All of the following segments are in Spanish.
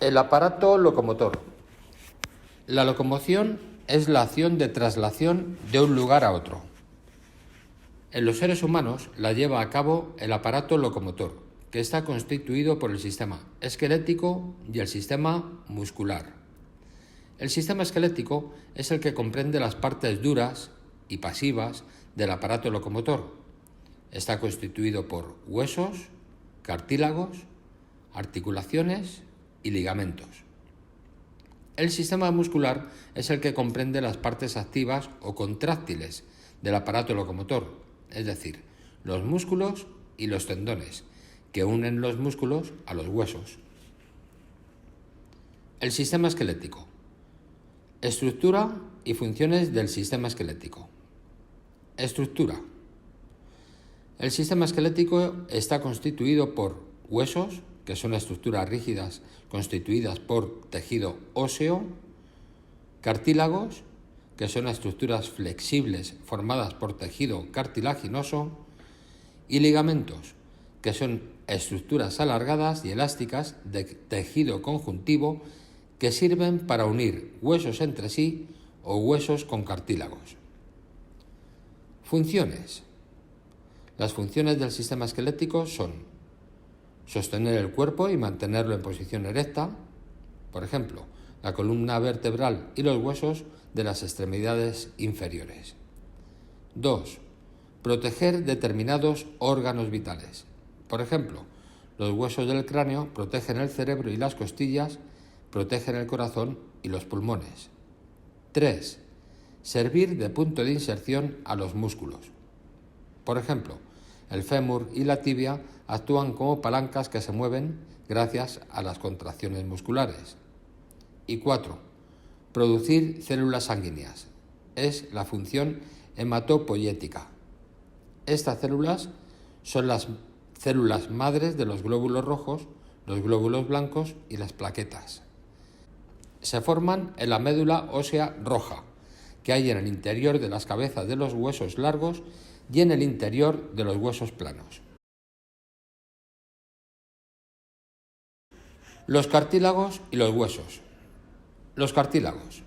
El aparato locomotor. La locomoción es la acción de traslación de un lugar a otro. En los seres humanos la lleva a cabo el aparato locomotor, que está constituido por el sistema esquelético y el sistema muscular. El sistema esquelético es el que comprende las partes duras y pasivas del aparato locomotor. Está constituido por huesos, cartílagos, articulaciones y ligamentos. El sistema muscular es el que comprende las partes activas o contráctiles del aparato locomotor, es decir, los músculos y los tendones, que unen los músculos a los huesos. El sistema esquelético. Estructura y funciones del sistema esquelético. Estructura. El sistema esquelético está constituido por huesos, que son estructuras rígidas constituidas por tejido óseo, cartílagos, que son estructuras flexibles formadas por tejido cartilaginoso, y ligamentos, que son estructuras alargadas y elásticas de tejido conjuntivo que sirven para unir huesos entre sí o huesos con cartílagos. Funciones. Las funciones del sistema esquelético son sostener el cuerpo y mantenerlo en posición erecta, por ejemplo, la columna vertebral y los huesos de las extremidades inferiores. 2. Proteger determinados órganos vitales. Por ejemplo, los huesos del cráneo protegen el cerebro y las costillas, protegen el corazón y los pulmones. 3. Servir de punto de inserción a los músculos. Por ejemplo, el fémur y la tibia actúan como palancas que se mueven gracias a las contracciones musculares. Y 4. Producir células sanguíneas. Es la función hematopoyética. Estas células son las células madres de los glóbulos rojos, los glóbulos blancos y las plaquetas. Se forman en la médula ósea roja, que hay en el interior de las cabezas de los huesos largos y en el interior de los huesos planos. Los cartílagos y los huesos. Los cartílagos.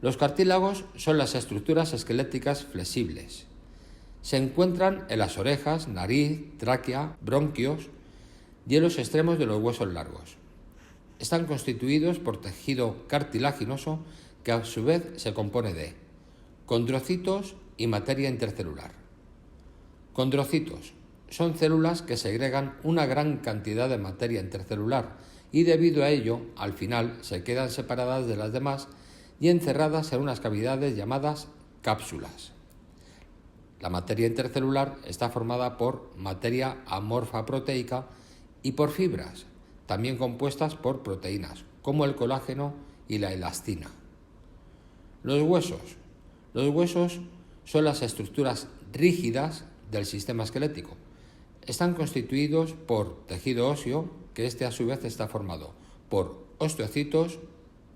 Los cartílagos son las estructuras esqueléticas flexibles. Se encuentran en las orejas, nariz, tráquea, bronquios y en los extremos de los huesos largos. Están constituidos por tejido cartilaginoso que a su vez se compone de condrocitos y materia intercelular. Condrocitos son células que segregan una gran cantidad de materia intercelular y debido a ello, al final, se quedan separadas de las demás y encerradas en unas cavidades llamadas cápsulas. La materia intercelular está formada por materia amorfa proteica y por fibras, también compuestas por proteínas, como el colágeno y la elastina. Los huesos. Los huesos son las estructuras rígidas del sistema esquelético. Están constituidos por tejido óseo, que a su vez está formado por osteocitos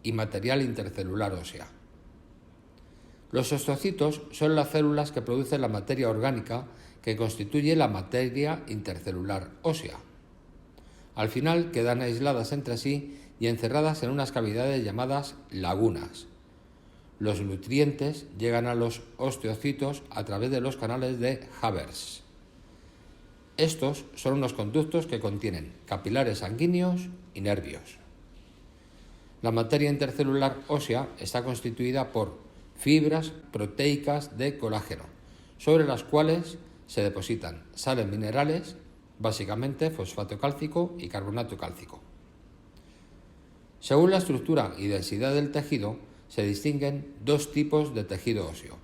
y material intercelular ósea. Los osteocitos son las células que producen la materia orgánica que constituye la materia intercelular ósea. Al final quedan aisladas entre sí y encerradas en unas cavidades llamadas lagunas. Los nutrientes llegan a los osteocitos a través de los canales de Haber. Estos son unos conductos que contienen capilares sanguíneos y nervios. La materia intercelular ósea está constituida por fibras proteicas de colágeno, sobre las cuales se depositan sales minerales, básicamente fosfato cálcico y carbonato cálcico. Según la estructura y densidad del tejido, se distinguen dos tipos de tejido óseo: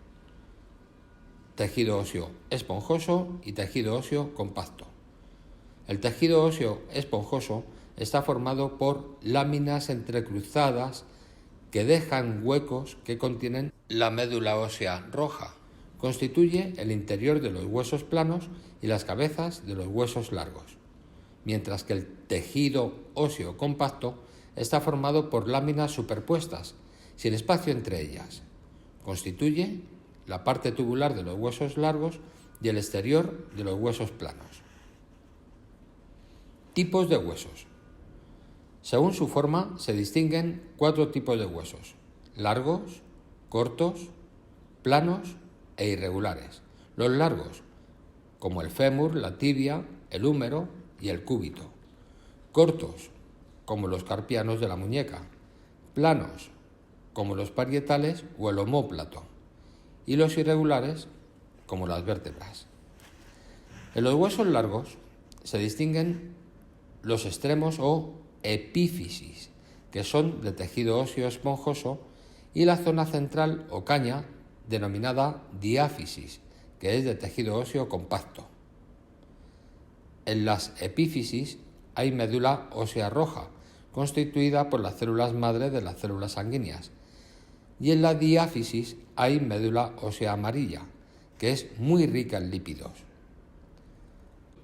tejido óseo esponjoso y tejido óseo compacto. El tejido óseo esponjoso está formado por láminas entrecruzadas que dejan huecos que contienen la médula ósea roja. Constituye el interior de los huesos planos y las cabezas de los huesos largos, mientras que el tejido óseo compacto está formado por láminas superpuestas, sin espacio entre ellas. Constituye la parte tubular de los huesos largos y el exterior de los huesos planos. Tipos de huesos. Según su forma, se distinguen 4 tipos de huesos: largos, cortos, planos e irregulares. Los largos, como el fémur, la tibia, el húmero y el cúbito. Cortos, como los carpianos de la muñeca. Planos, como los parietales o el omóplato. Y los irregulares, como las vértebras. En los huesos largos se distinguen los extremos o epífisis, que son de tejido óseo esponjoso, y la zona central o caña, denominada diáfisis, que es de tejido óseo compacto. En las epífisis hay médula ósea roja, constituida por las células madre de las células sanguíneas, y en la diáfisis hay médula ósea amarilla, que es muy rica en lípidos.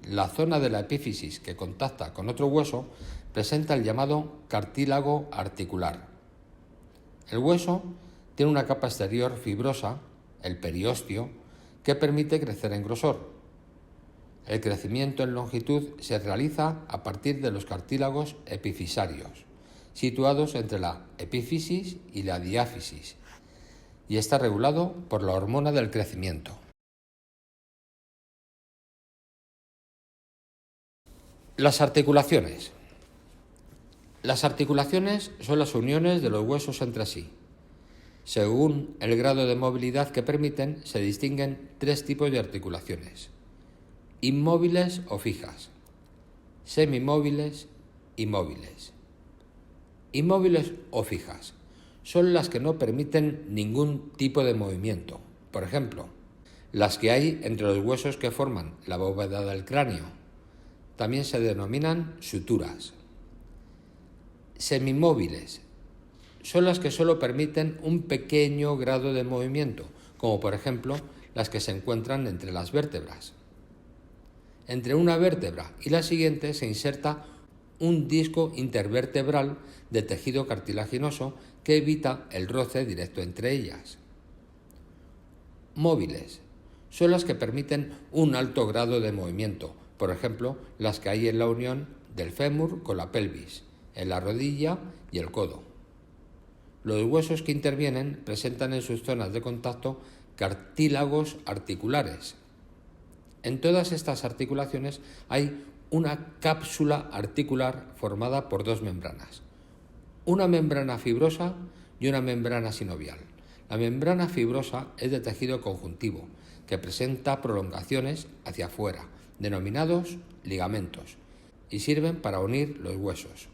La zona de la epífisis que contacta con otro hueso presenta el llamado cartílago articular. El hueso tiene una capa exterior fibrosa, el periósteo, que permite crecer en grosor. El crecimiento en longitud se realiza a partir de los cartílagos epifisarios, situados entre la epífisis y la diáfisis, y está regulado por la hormona del crecimiento. Las articulaciones. Las articulaciones son las uniones de los huesos entre sí. Según el grado de movilidad que permiten, se distinguen 3 tipos de articulaciones: inmóviles o fijas, semimóviles y móviles. Inmóviles o fijas son las que no permiten ningún tipo de movimiento. Por ejemplo, las que hay entre los huesos que forman la bóveda del cráneo. También se denominan suturas. Semimóviles son las que solo permiten un pequeño grado de movimiento, como por ejemplo las que se encuentran entre las vértebras. Entre una vértebra y la siguiente se inserta un disco intervertebral de tejido cartilaginoso que evita el roce directo entre ellas. Móviles son las que permiten un alto grado de movimiento, por ejemplo, las que hay en la unión del fémur con la pelvis, en la rodilla y el codo. Los huesos que intervienen presentan en sus zonas de contacto cartílagos articulares. En todas estas articulaciones hay una cápsula articular formada por 2 membranas, una membrana fibrosa y una membrana sinovial. La membrana fibrosa es de tejido conjuntivo, que presenta prolongaciones hacia afuera, denominados ligamentos, y sirven para unir los huesos.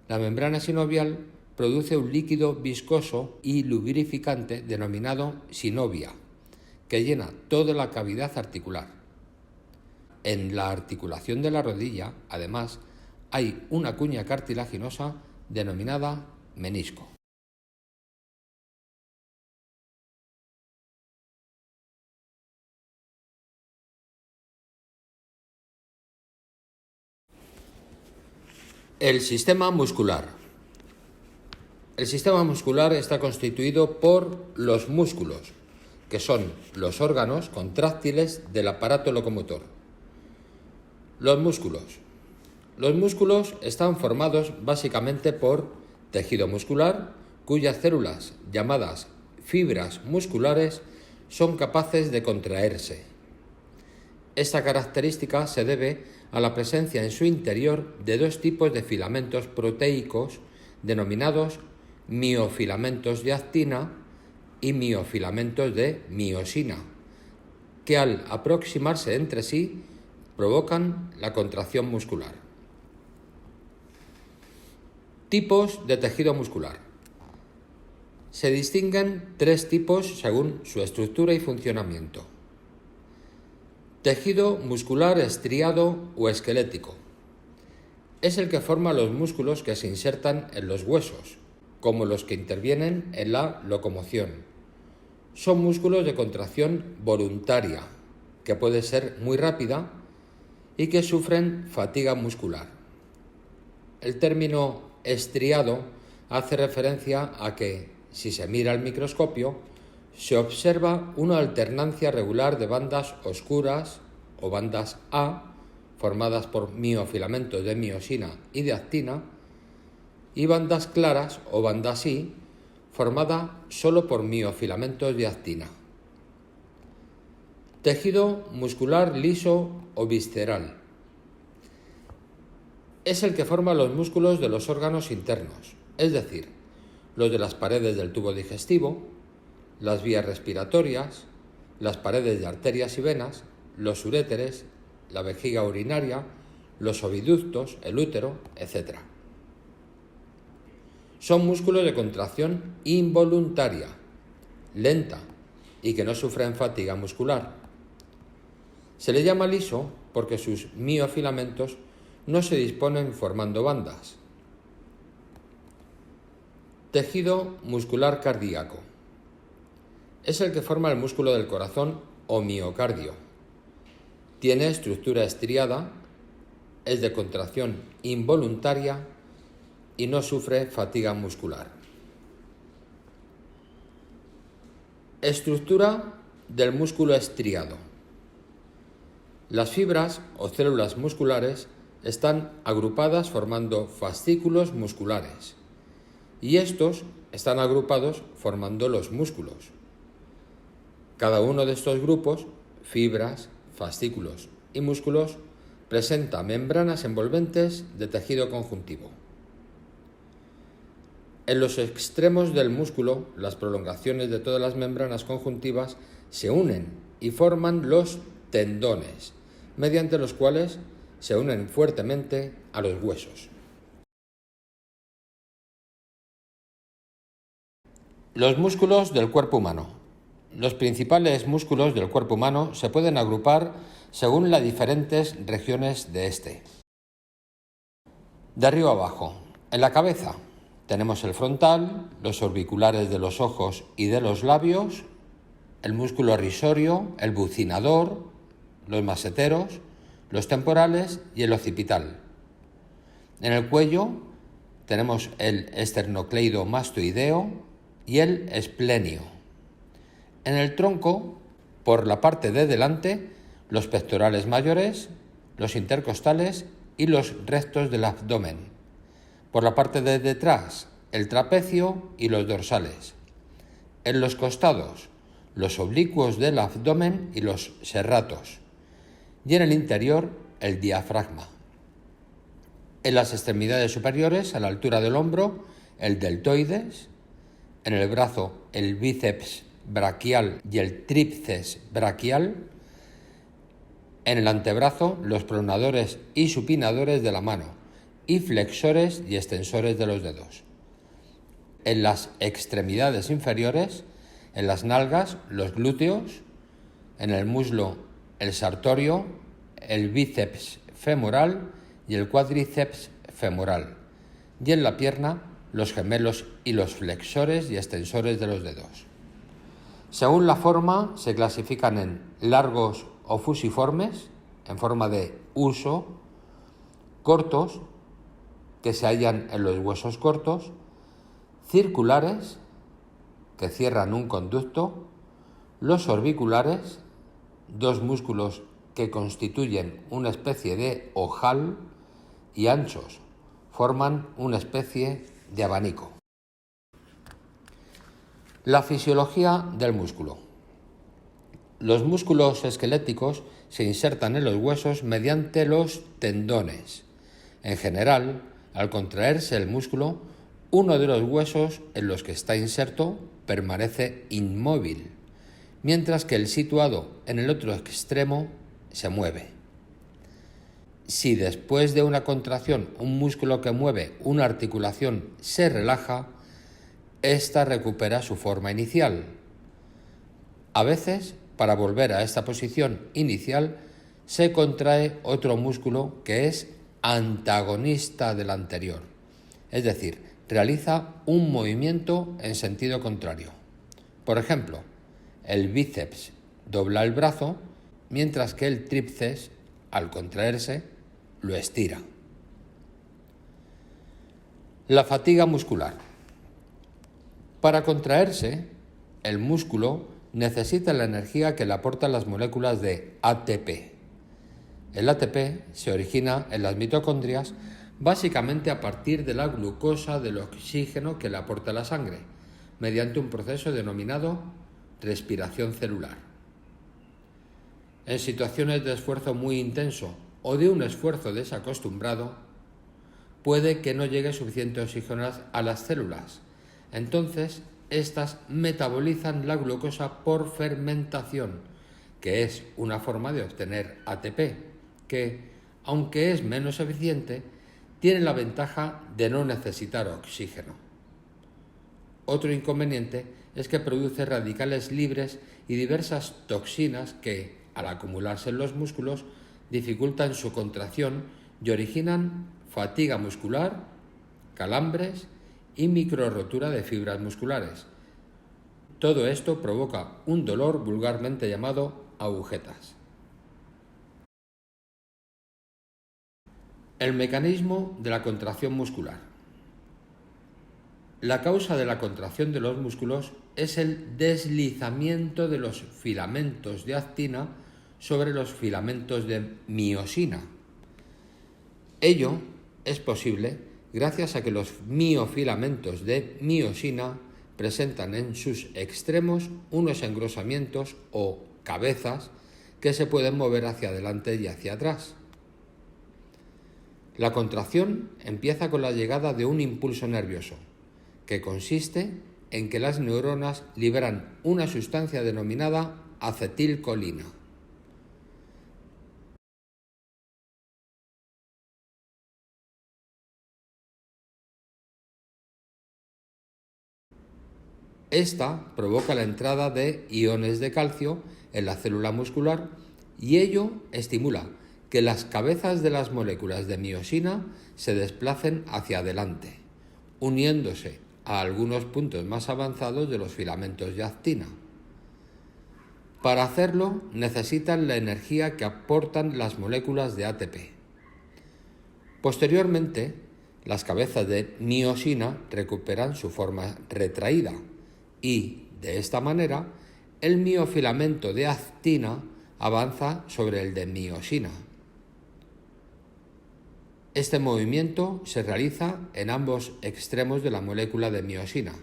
La membrana sinovial produce un líquido viscoso y lubrificante denominado sinovia, que llena toda la cavidad articular. En la articulación de la rodilla, además, hay una cuña cartilaginosa denominada menisco. El sistema muscular. El sistema muscular está constituido por los músculos, que son los órganos contráctiles del aparato locomotor. Los músculos. Los músculos están formados básicamente por tejido muscular, cuyas células, llamadas fibras musculares, son capaces de contraerse. Esta característica se debe a la presencia en su interior de 2 tipos de filamentos proteicos denominados miofilamentos de actina y miofilamentos de miosina, que al aproximarse entre sí provocan la contracción muscular. Tipos de tejido muscular. Se distinguen 3 tipos según su estructura y funcionamiento. Tejido muscular estriado o esquelético. Es el que forma los músculos que se insertan en los huesos, como los que intervienen en la locomoción. Son músculos de contracción voluntaria, que puede ser muy rápida y que sufren fatiga muscular. El término estriado hace referencia a que, si se mira al microscopio, se observa una alternancia regular de bandas oscuras o bandas A, formadas por miofilamentos de miosina y de actina, y bandas claras o banda I formada solo por miofilamentos de actina. Tejido muscular liso o visceral. Es el que forma los músculos de los órganos internos, es decir, los de las paredes del tubo digestivo, las vías respiratorias, las paredes de arterias y venas, los uréteres, la vejiga urinaria, los oviductos, el útero, etc. Son músculos de contracción involuntaria, lenta y que no sufren fatiga muscular. Se le llama liso porque sus miofilamentos no se disponen formando bandas. Tejido muscular cardíaco. Es el que forma el músculo del corazón o miocardio. Tiene estructura estriada, es de contracción involuntaria y no sufre fatiga muscular. Estructura del músculo estriado. Las fibras o células musculares están agrupadas formando fascículos musculares y estos están agrupados formando los músculos. Cada uno de estos grupos, fibras, fascículos y músculos, presenta membranas envolventes de tejido conjuntivo. En los extremos del músculo, las prolongaciones de todas las membranas conjuntivas se unen y forman los tendones, mediante los cuales se unen fuertemente a los huesos. Los músculos del cuerpo humano. Los principales músculos del cuerpo humano se pueden agrupar según las diferentes regiones de este. De arriba abajo, en la cabeza tenemos el frontal, los orbiculares de los ojos y de los labios, el músculo risorio, el bucinador, los maseteros, los temporales y el occipital. En el cuello tenemos el esternocleidomastoideo y el esplenio. En el tronco, por la parte de delante, los pectorales mayores, los intercostales y los rectos del abdomen. Por la parte de detrás, el trapecio y los dorsales. En los costados, los oblicuos del abdomen y los serratos. Y en el interior, el diafragma. En las extremidades superiores, a la altura del hombro, el deltoides. En el brazo, el bíceps braquial y el tríceps braquial. En el antebrazo, los pronadores y supinadores de la mano y flexores y extensores de los dedos. En las extremidades inferiores, en las nalgas, los glúteos. En el muslo, el sartorio, el bíceps femoral y el cuádriceps femoral. Y en la pierna, los gemelos y los flexores y extensores de los dedos. Según la forma, se clasifican en largos o fusiformes, en forma de huso, cortos, que se hallan en los huesos cortos, circulares, que cierran un conducto, los orbiculares, dos músculos que constituyen una especie de ojal, y anchos, forman una especie de abanico. La fisiología del músculo. Los músculos esqueléticos se insertan en los huesos mediante los tendones. En general, al contraerse el músculo, uno de los huesos en los que está inserto permanece inmóvil, mientras que el situado en el otro extremo se mueve. Si después de una contracción un músculo que mueve una articulación se relaja, ésta recupera su forma inicial. A veces, para volver a esta posición inicial, se contrae otro músculo que es antagonista del anterior, es decir, realiza un movimiento en sentido contrario. Por ejemplo, el bíceps dobla el brazo, mientras que el tríceps, al contraerse, lo estira. La fatiga muscular. Para contraerse, el músculo necesita la energía que le aportan las moléculas de ATP. El ATP se origina en las mitocondrias básicamente a partir de la glucosa del oxígeno que le aporta la sangre, mediante un proceso denominado respiración celular. En situaciones de esfuerzo muy intenso o de un esfuerzo desacostumbrado, puede que no llegue suficiente oxígeno a las células. Entonces, estas metabolizan la glucosa por fermentación, que es una forma de obtener ATP, que, aunque es menos eficiente, tiene la ventaja de no necesitar oxígeno. Otro inconveniente es que produce radicales libres y diversas toxinas que, al acumularse en los músculos, dificultan su contracción y originan fatiga muscular, calambres y microrotura de fibras musculares. Todo esto provoca un dolor vulgarmente llamado agujetas. El mecanismo de la contracción muscular. La causa de la contracción de los músculos es el deslizamiento de los filamentos de actina sobre los filamentos de miosina. Ello es posible gracias a que los miofilamentos de miosina presentan en sus extremos unos engrosamientos o cabezas que se pueden mover hacia adelante y hacia atrás. La contracción empieza con la llegada de un impulso nervioso, que consiste en que las neuronas liberan una sustancia denominada acetilcolina. Esta provoca la entrada de iones de calcio en la célula muscular y ello estimula que las cabezas de las moléculas de miosina se desplacen hacia adelante, uniéndose a algunos puntos más avanzados de los filamentos de actina. Para hacerlo necesitan la energía que aportan las moléculas de ATP. Posteriormente, las cabezas de miosina recuperan su forma retraída y, de esta manera, el miofilamento de actina avanza sobre el de miosina. Este movimiento se realiza en ambos extremos de la molécula de miosina.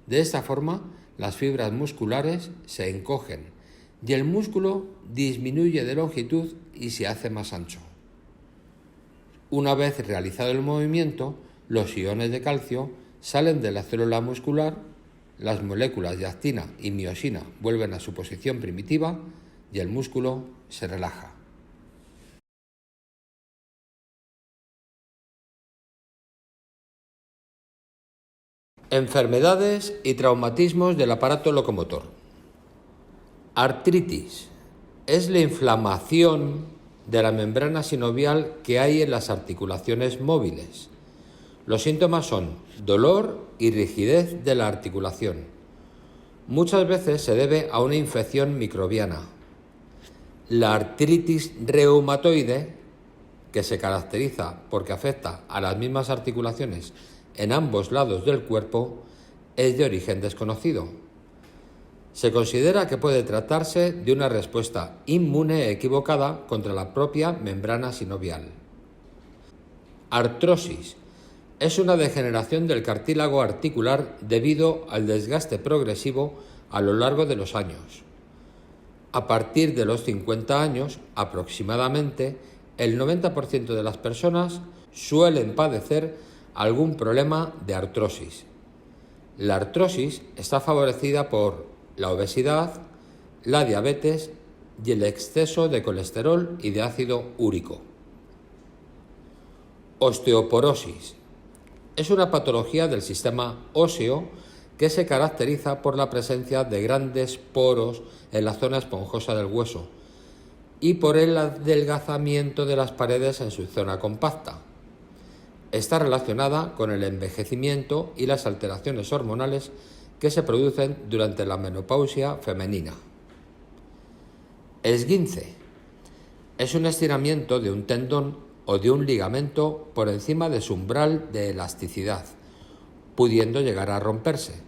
De esta forma, las fibras musculares se encogen y el músculo disminuye de longitud y se hace más ancho. Una vez realizado el movimiento, los iones de calcio salen de la célula muscular, las moléculas de actina y miosina vuelven a su posición primitiva y el músculo se relaja. Enfermedades y traumatismos del aparato locomotor. Artritis es la inflamación de la membrana sinovial que hay en las articulaciones móviles. Los síntomas son dolor y rigidez de la articulación. Muchas veces se debe a una infección microbiana. La artritis reumatoide, que se caracteriza porque afecta a las mismas articulaciones en ambos lados del cuerpo, es de origen desconocido. Se considera que puede tratarse de una respuesta inmune equivocada contra la propia membrana sinovial. Artrosis es una degeneración del cartílago articular debido al desgaste progresivo a lo largo de los años. A partir de los 50 años, aproximadamente, el 90% de las personas suelen padecer algún problema de artrosis. La artrosis está favorecida por la obesidad, la diabetes y el exceso de colesterol y de ácido úrico. Osteoporosis es una patología del sistema óseo que se caracteriza por la presencia de grandes poros en la zona esponjosa del hueso y por el adelgazamiento de las paredes en su zona compacta. Está relacionada con el envejecimiento y las alteraciones hormonales que se producen durante la menopausia femenina. Esguince es un estiramiento de un tendón o de un ligamento por encima de su umbral de elasticidad, pudiendo llegar a romperse.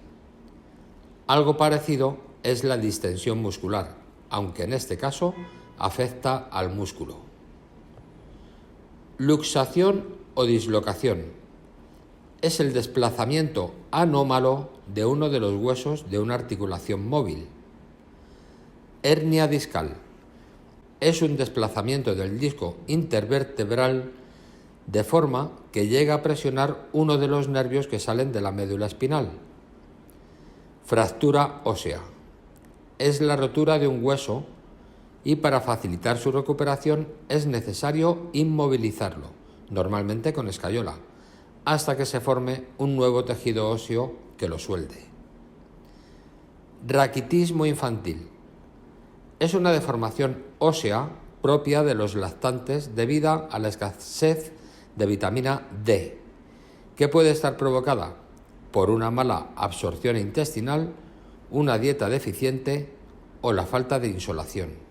Algo parecido es la distensión muscular, aunque en este caso afecta al músculo. Luxación o dislocación. Es el desplazamiento anómalo de uno de los huesos de una articulación móvil. Hernia discal. Es un desplazamiento del disco intervertebral de forma que llega a presionar uno de los nervios que salen de la médula espinal. Fractura ósea. Es la rotura de un hueso y para facilitar su recuperación es necesario inmovilizarlo, normalmente con escayola, hasta que se forme un nuevo tejido óseo que lo suelde. Raquitismo infantil. Es una deformación ósea propia de los lactantes debido a la escasez de vitamina D, que puede estar provocada por una mala absorción intestinal, una dieta deficiente o la falta de insolación.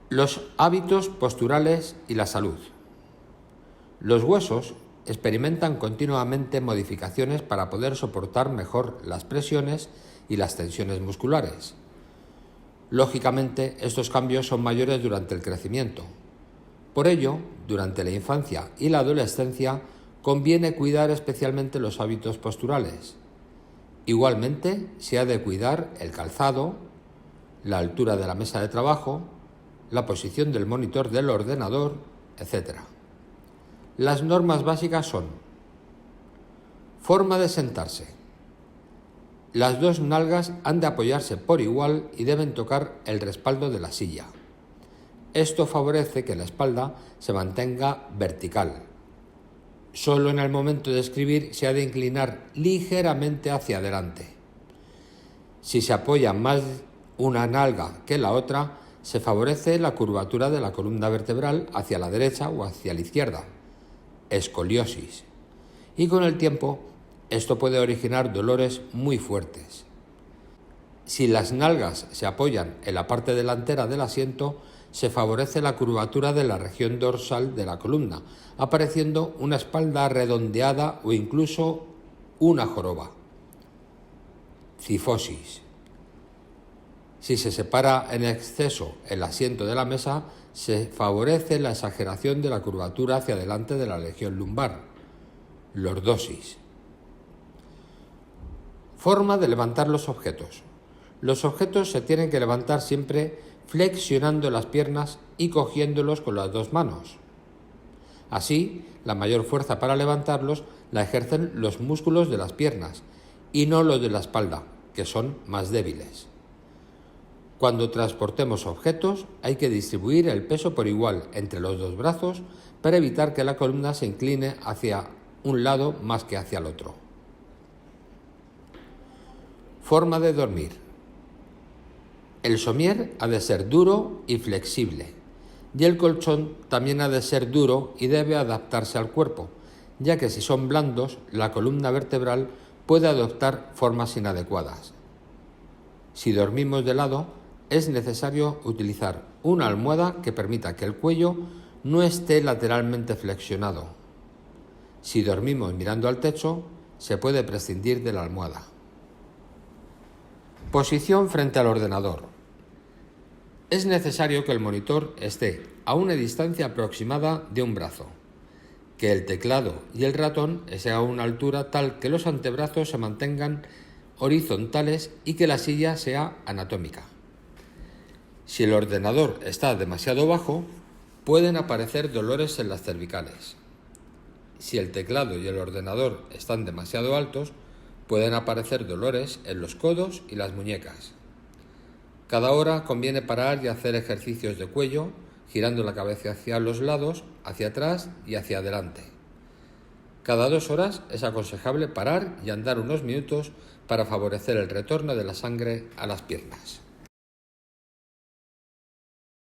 Los hábitos posturales y la salud. Los huesos experimentan continuamente modificaciones para poder soportar mejor las presiones y las tensiones musculares. Lógicamente, estos cambios son mayores durante el crecimiento. Por ello, durante la infancia y la adolescencia, conviene cuidar especialmente los hábitos posturales. Igualmente, se ha de cuidar el calzado, la altura de la mesa de trabajo, la posición del monitor del ordenador, etc. Las normas básicas son: forma de sentarse. Las dos nalgas han de apoyarse por igual y deben tocar el respaldo de la silla. Esto favorece que la espalda se mantenga vertical. Solo en el momento de escribir se ha de inclinar ligeramente hacia adelante. Si se apoya más una nalga que la otra, se favorece la curvatura de la columna vertebral hacia la derecha o hacia la izquierda, escoliosis. Y con el tiempo, esto puede originar dolores muy fuertes. Si las nalgas se apoyan en la parte delantera del asiento, se favorece la curvatura de la región dorsal de la columna, apareciendo una espalda redondeada o incluso una joroba. Cifosis. Si se separa en exceso el asiento de la mesa, se favorece la exageración de la curvatura hacia adelante de la región lumbar. Lordosis. Forma de levantar los objetos. Los objetos se tienen que levantar siempre flexionando las piernas y cogiéndolos con las dos manos. Así, la mayor fuerza para levantarlos la ejercen los músculos de las piernas y no los de la espalda, que son más débiles. Cuando transportemos objetos, hay que distribuir el peso por igual entre los dos brazos para evitar que la columna se incline hacia un lado más que hacia el otro. Forma de dormir. El somier ha de ser duro y flexible, y el colchón también ha de ser duro y debe adaptarse al cuerpo, ya que si son blandos, la columna vertebral puede adoptar formas inadecuadas. Si dormimos de lado, es necesario utilizar una almohada que permita que el cuello no esté lateralmente flexionado. Si dormimos mirando al techo, se puede prescindir de la almohada. Posición frente al ordenador. Es necesario que el monitor esté a una distancia aproximada de un brazo, que el teclado y el ratón estén a una altura tal que los antebrazos se mantengan horizontales y que la silla sea anatómica. Si el ordenador está demasiado bajo, pueden aparecer dolores en las cervicales. Si el teclado y el ordenador están demasiado altos, pueden aparecer dolores en los codos y las muñecas. Cada hora conviene parar y hacer ejercicios de cuello, girando la cabeza hacia los lados, hacia atrás y hacia adelante. Cada 2 horas es aconsejable parar y andar unos minutos para favorecer el retorno de la sangre a las piernas.